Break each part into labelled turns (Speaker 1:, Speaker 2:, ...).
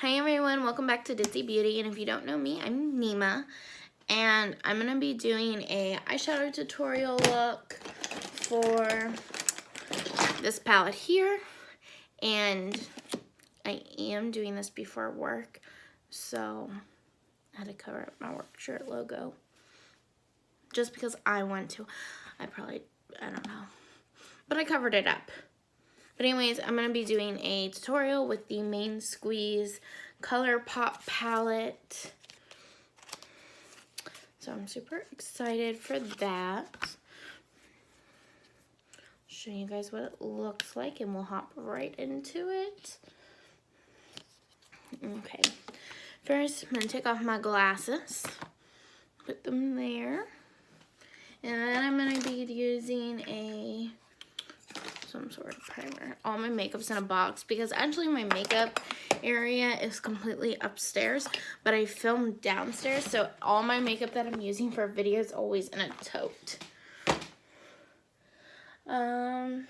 Speaker 1: Hi everyone, welcome back to Ditzy Beauty, and if you don't know me, I'm Nima, and I'm going to be doing a eyeshadow tutorial look for this palette here, and I am doing this before work, so I had to cover up my work shirt logo, just because I want to. I don't know, but I covered it up. But anyways, I'm going to be doing a tutorial with the Main Squeeze Colourpop palette. So I'm super excited for that. I'll show you guys what it looks like and we'll hop right into it. Okay. First, I'm going to take off my glasses. Put them there. And then I'm going to be using some sort of primer. All my makeup's in a box because actually my makeup area is completely upstairs, but I filmed downstairs, so all my makeup that I'm using for video is always in a tote. Yeah.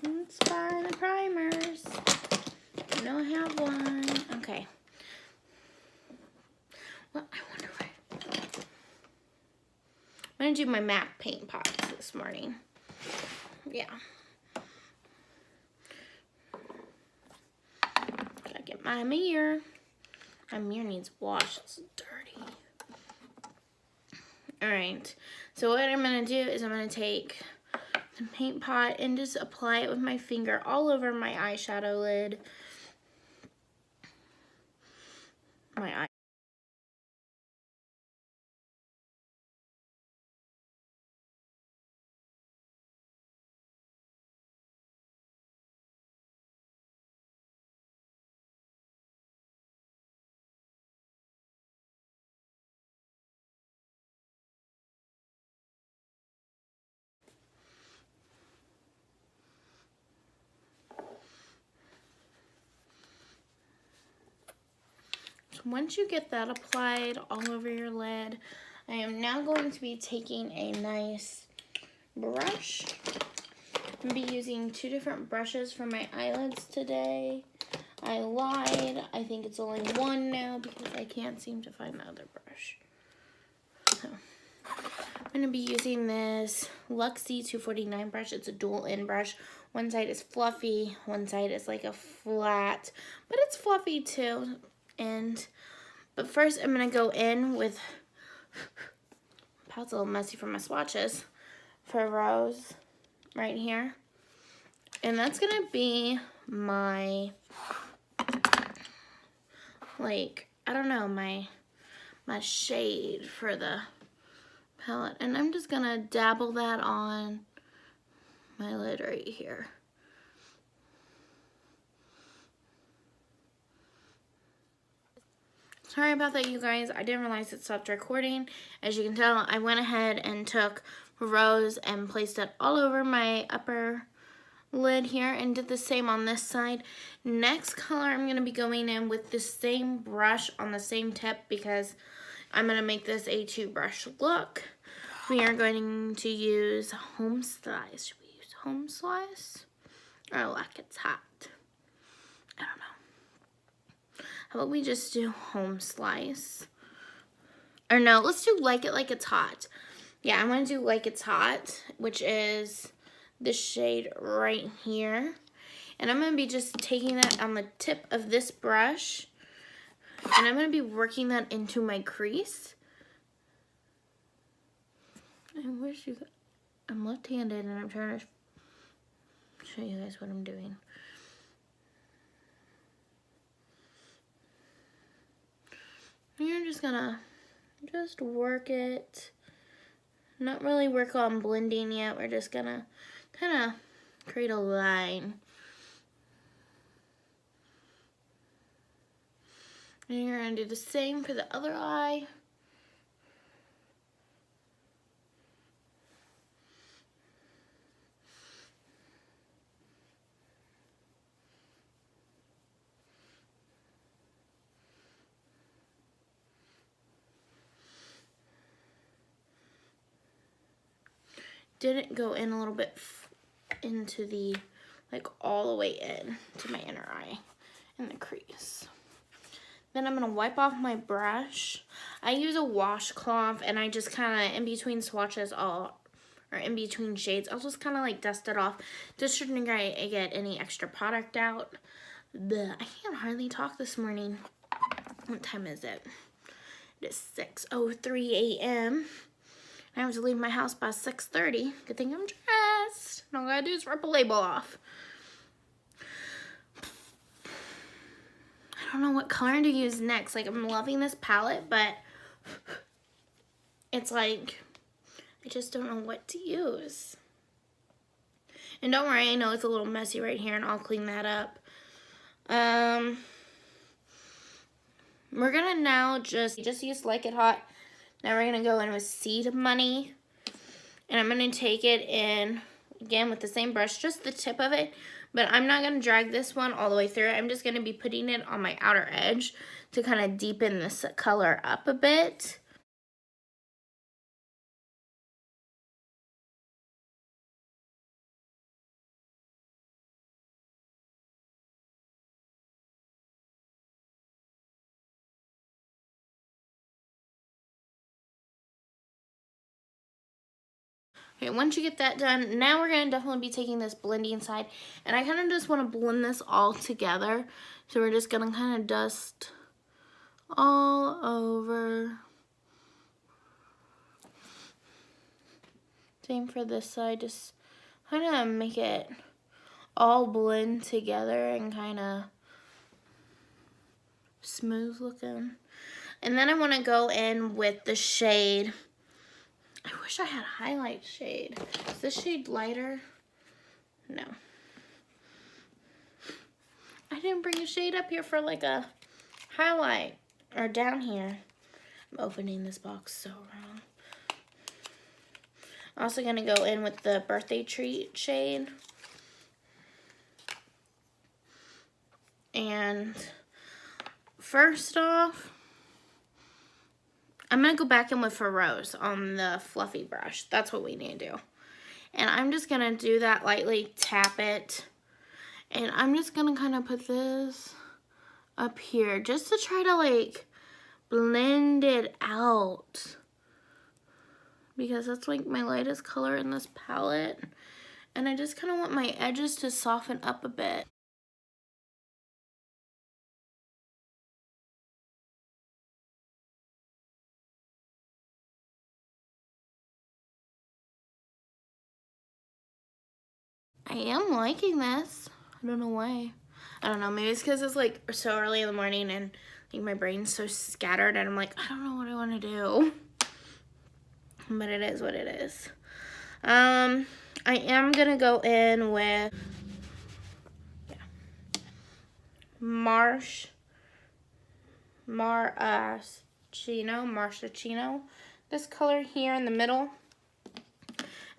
Speaker 1: Let's find the primers. I know I have one. Okay. Well, I wonder why. I'm gonna do my matte paint pots this morning. Yeah. Gotta get my mirror. My mirror needs wash. It's dirty. Alright. So what I'm going to do is I'm going to take the paint pot and just apply it with my finger all over my eyeshadow lid. So once you get that applied all over your lid, I am now going to be taking a nice brush. I'm going to be using two different brushes for my eyelids today. I lied. I think it's only one now because I can't seem to find the other brush. So I'm going to be using this Luxie 249 brush. It's a dual end brush. One side is fluffy, one side is like a flat, but it's fluffy too. But first I'm going to go in with, palette's a little messy from my swatches, for Rose right here. And that's going to be my, like, I don't know, my shade for the palette. And I'm just going to dabble that on my lid right here. Sorry about that, you guys. I didn't realize it stopped recording. As you can tell, I went ahead and took Rose and placed it all over my upper lid here and did the same on this side. Next color, I'm going to be going in with the same brush on the same tip because I'm going to make this a two brush look. We are going to use Home Slice. Should we use Home Slice? Or Like It's Hot? I don't know. How about we just do Home Slice? Or no, let's do Like It's Hot. Yeah, I'm going to do Like It's Hot, which is this shade right here. And I'm going to be just taking that on the tip of this brush. And I'm going to be working that into my crease. I'm left-handed and I'm trying to show you guys what I'm doing. You're just gonna work it. Not really work on blending yet. We're just gonna kind of create a line. And you're gonna do the same for the other eye. Didn't go in a little bit into the, like all the way in to my inner eye. And Then I'm going to wipe off my brush. I use a washcloth, and I just kind of, in between swatches, or in between shades, I'll just kind of like dust it off just to ensure I get any extra product out. I can't hardly talk this morning. What time is it? It is 6:03 a.m. I have to leave my house by 6:30. Good thing I'm dressed. All I gotta do is rip a label off. I don't know what color to use next. Like, I'm loving this palette, but it's like, I just don't know what to use. And don't worry, I know it's a little messy right here, and I'll clean that up. We're gonna now just use Like It Hot. Now we're gonna go in with Seed Money, and I'm gonna take it in again with the same brush, just the tip of it. But I'm not gonna drag this one all the way through. I'm just gonna be putting it on my outer edge to kind of deepen this color up a bit. Okay, once you get that done, now we're going to definitely be taking this blending side, and I kind of just want to blend this all together. So we're just going to kind of dust all over. Same for this side, just kind of make it all blend together and kind of smooth looking. And then I want to go in with the shade. I wish I had highlight shade. Is this shade lighter? No. I didn't bring a shade up here for like a highlight, or down here. I'm opening this box so wrong. I'm also gonna go in with the Birthday Treat shade. And first off, I'm going to go back in with Rose on the fluffy brush. That's what we need to do. And I'm just going to do that lightly, tap it. And I'm just going to kind of put this up here just to try to like blend it out. Because that's like my lightest color in this palette. And I just kind of want my edges to soften up a bit. I am liking this. I don't know why. I don't know, maybe it's because it's like so early in the morning and like my brain's so scattered and I'm like, I don't know what I want to do. But it is what it is. I am gonna go in with Marschino. This color here in the middle.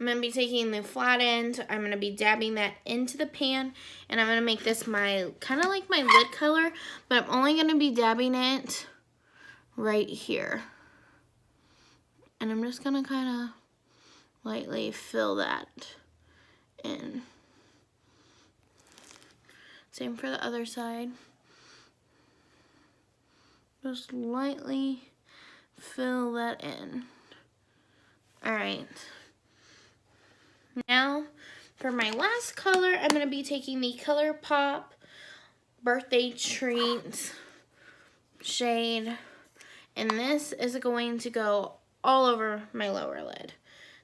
Speaker 1: I'm going to be taking the flat end, I'm going to be dabbing that into the pan, and I'm going to make this my, kind of like my lid color, but I'm only going to be dabbing it right here. And I'm just going to kind of lightly fill that in. Same for the other side. Just lightly fill that in. Alright. Now, for my last color, I'm going to be taking the ColourPop Birthday Treat shade. And this is going to go all over my lower lid.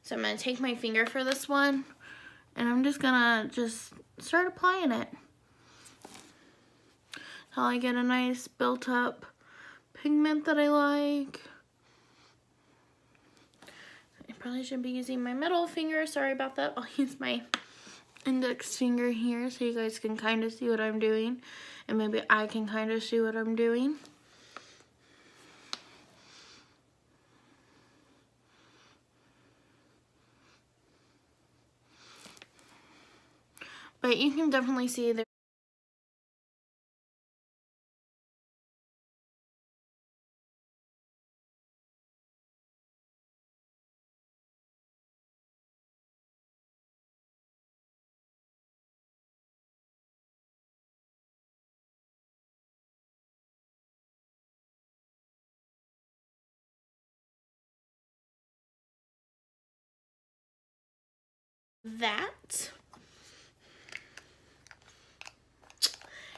Speaker 1: So I'm going to take my finger for this one, and I'm just going to just start applying it until I get a nice built up pigment that I like. I probably should be using my middle finger. Sorry about that. I'll use my index finger here so you guys can kind of see what I'm doing. And maybe I can kind of see what I'm doing. But you can definitely see that that.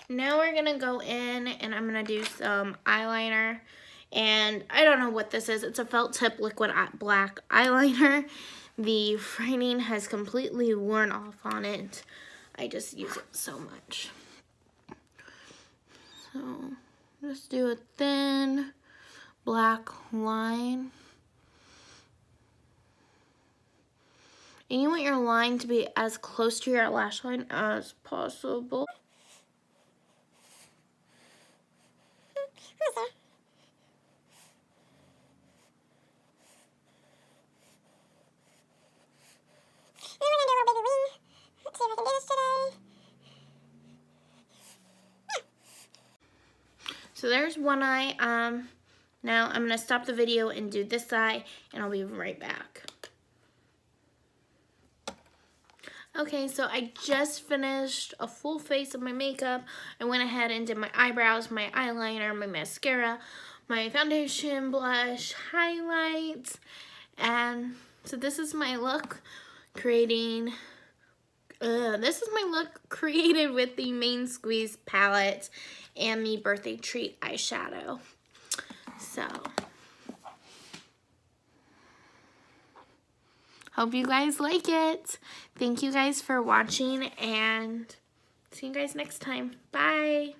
Speaker 1: Now we're gonna go in and I'm gonna do some eyeliner. And I don't know what this is. It's a felt tip liquid black eyeliner. The fraying has completely worn off on it. I just use it so much. So just do a thin black line. And you want your line to be as close to your lash line as possible. So there's one eye. Now I'm gonna stop the video and do this eye, and I'll be right back. Okay, so I just finished a full face of my makeup. I went ahead and did my eyebrows, my eyeliner, my mascara, my foundation, blush, highlights, and so this is my look created with the Main Squeeze palette and the Birthday Treat eyeshadow. So, hope you guys like it. Thank you guys for watching and see you guys next time. Bye.